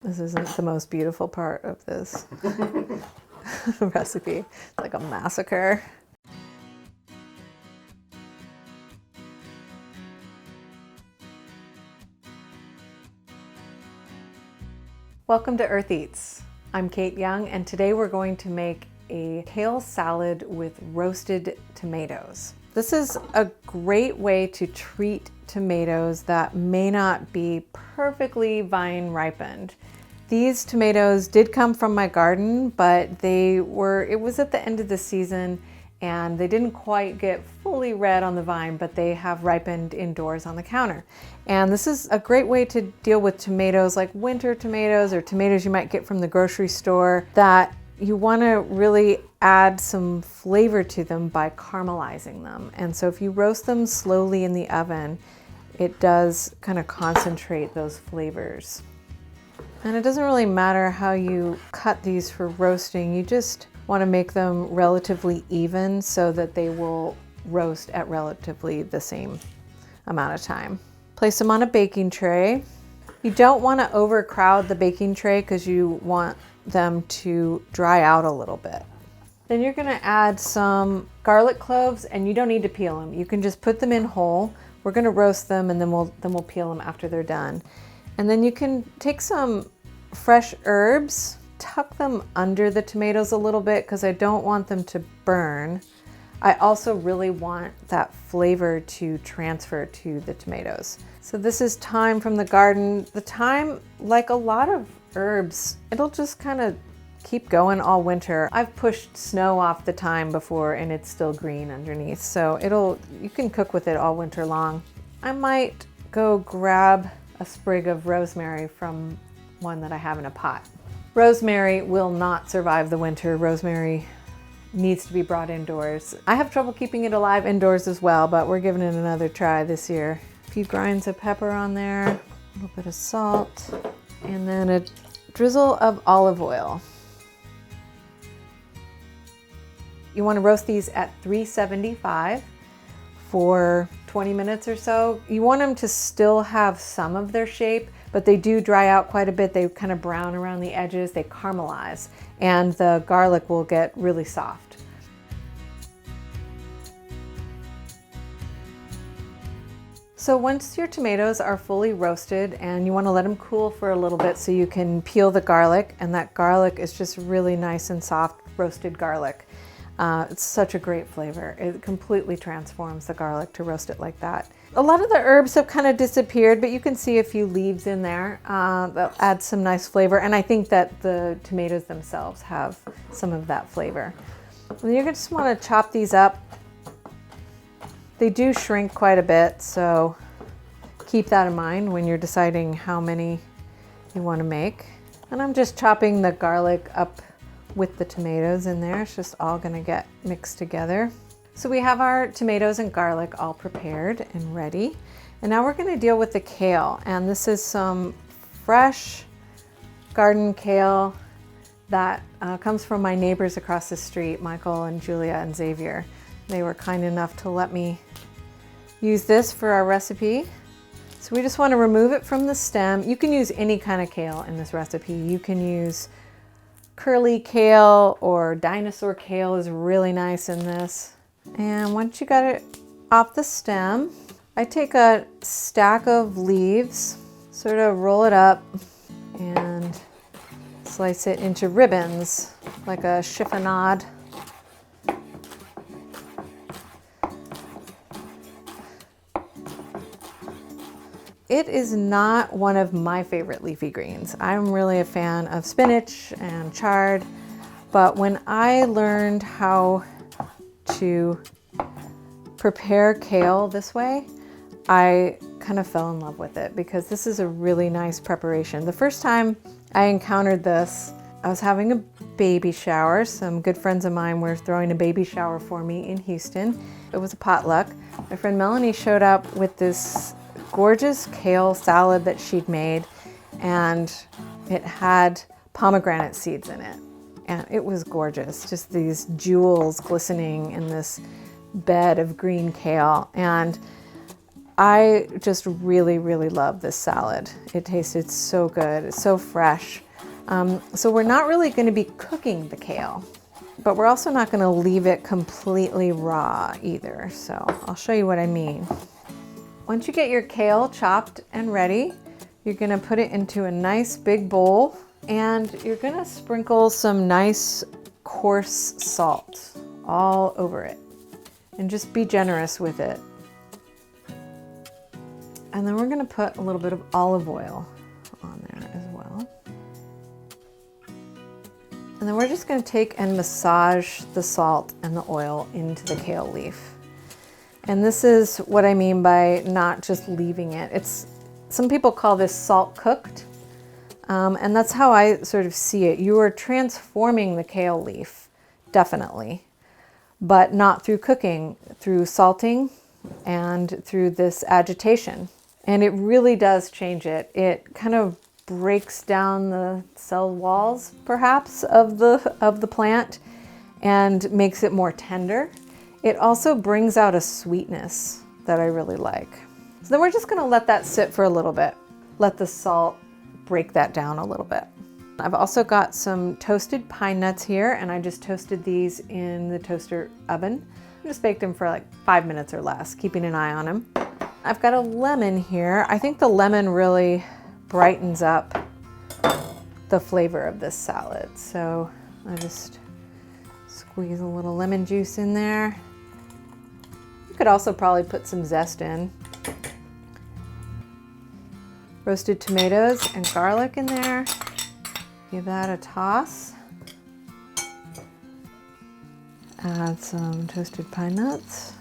This isn't the most beautiful part of this recipe. It's like a massacre. Welcome to Earth Eats. I'm Kate Young, and today we're going to make a kale salad with roasted tomatoes. This is a great way to treat tomatoes that may not be perfectly vine ripened. These tomatoes did come from my garden, but it was at the end of the season and they didn't quite get fully red on the vine, but they have ripened indoors on the counter. And this is a great way to deal with tomatoes like winter tomatoes or tomatoes you might get from the grocery store that you want to really add some flavor to them by caramelizing them. And so if you roast them slowly in the oven, it does kind of concentrate those flavors. And it doesn't really matter how you cut these for roasting, you just want to make them relatively even so that they will roast at relatively the same amount of time. Place them on a baking tray. You don't want to overcrowd the baking tray because you want them to dry out a little bit. Then you're going to add some garlic cloves, and you don't need to peel them. You can just put them in whole. We're going to roast them and then we'll peel them after they're done. And then you can take some fresh herbs, tuck them under the tomatoes a little bit because I don't want them to burn. I also really want that flavor to transfer to the tomatoes. So this is thyme from the garden. The thyme, like a lot of herbs, it'll just kind of keep going all winter. I've pushed snow off the thyme before and it's still green underneath, so you can cook with it all winter long. I might go grab a sprig of rosemary from one that I have in a pot. Rosemary will not survive the winter. Rosemary needs to be brought indoors. I have trouble keeping it alive indoors as well, but we're giving it another try this year. A few grinds of pepper on there, a little bit of salt, and then a drizzle of olive oil. You want to roast these at 375 for 20 minutes or so. You want them to still have some of their shape, but they do dry out quite a bit. They kind of brown around the edges, they caramelize, and the garlic will get really soft. So once your tomatoes are fully roasted, and you want to let them cool for a little bit so you can peel the garlic, and that garlic is just really nice and soft roasted garlic. It's such a great flavor. It completely transforms the garlic to roast it like that. A lot of the herbs have kind of disappeared, but you can see a few leaves in there. That'll add some nice flavor, and I think that the tomatoes themselves have some of that flavor. And you're going to just want to chop these up. They do shrink quite a bit, so keep that in mind when you're deciding how many you want to make. And I'm just chopping the garlic up with the tomatoes in there. It's just all going to get mixed together. So we have our tomatoes and garlic all prepared and ready. And now we're going to deal with the kale. And this is some fresh garden kale that comes from my neighbors across the street, Michael and Julia and Xavier. They were kind enough to let me use this for our recipe. So we just want to remove it from the stem. You can use any kind of kale in this recipe. You can use curly kale, or dinosaur kale is really nice in this. And once you got it off the stem, I take a stack of leaves, sort of roll it up and slice it into ribbons like a chiffonade. It is not one of my favorite leafy greens. I'm really a fan of spinach and chard, but when I learned how to prepare kale this way, I kind of fell in love with it because this is a really nice preparation. The first time I encountered this, I was having a baby shower. Some good friends of mine were throwing a baby shower for me in Houston. It was a potluck. My friend Melanie showed up with this gorgeous kale salad that she'd made, and it had pomegranate seeds in it, and it was gorgeous, just these jewels glistening in this bed of green kale. And I just really, really love this salad. It tasted so good. It's so fresh. So we're not really going to be cooking the kale, but we're also not going to leave it completely raw either. So I'll show you what I mean. Once you get your kale chopped and ready, you're going to put it into a nice big bowl, and you're going to sprinkle some nice coarse salt all over it, and just be generous with it. And then we're going to put a little bit of olive oil on there as well. And then we're just going to take and massage the salt and the oil into the kale leaf. And this is what I mean by not just leaving it. Some people call this salt cooked, and that's how I sort of see it. You are transforming the kale leaf, definitely, but not through cooking, through salting and through this agitation. And it really does change it. It kind of breaks down the cell walls, perhaps, of the plant and makes it more tender. It also brings out a sweetness that I really like. So then we're just going to let that sit for a little bit. Let the salt break that down a little bit. I've also got some toasted pine nuts here, and I just toasted these in the toaster oven. I just baked them for like 5 minutes or less, keeping an eye on them. I've got a lemon here. I think the lemon really brightens up the flavor of this salad. So I just squeeze a little lemon juice in there. You could also probably put some zest in. Roasted tomatoes and garlic in there. Give that a toss. Add some toasted pine nuts.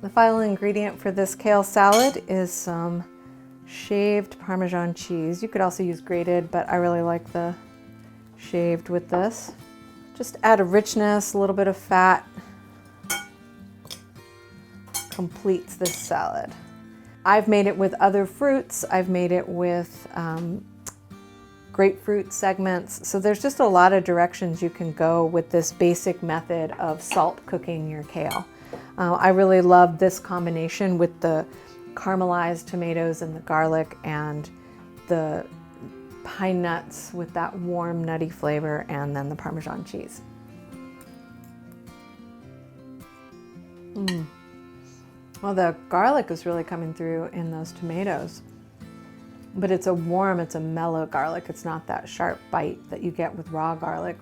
The final ingredient for this kale salad is some shaved Parmesan cheese. You could also use grated, but I really like the shaved with this. Just add a richness, a little bit of fat. Completes this salad. I've made it with other fruits. I've made it with grapefruit segments. So there's just a lot of directions you can go with this basic method of salt cooking your kale. I really love this combination with the caramelized tomatoes and the garlic and the pine nuts with that warm nutty flavor, and then the Parmesan cheese. Well, the garlic is really coming through in those tomatoes, but it's a mellow garlic. It's not that sharp bite that you get with raw garlic.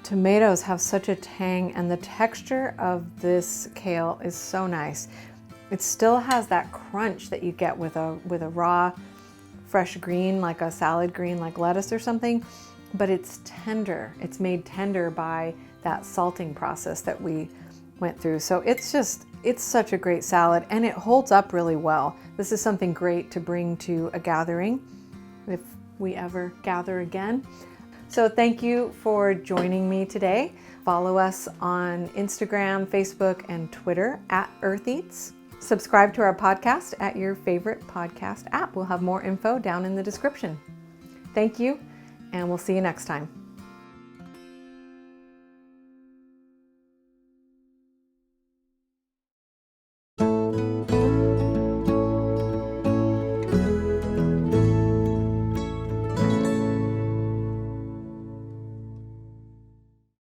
Tomatoes have such a tang, and the texture of this kale is so nice. It still has that crunch that you get with a raw, fresh green, like a salad green, like lettuce or something, but it's tender. It's made tender by that salting process that we went through. So it's such a great salad, and it holds up really well. This is something great to bring to a gathering if we ever gather again. So thank you for joining me today. Follow us on Instagram, Facebook, and Twitter at Earth Eats. Subscribe to our podcast at your favorite podcast app. We'll have more info down in the description. Thank you, and we'll see you next time.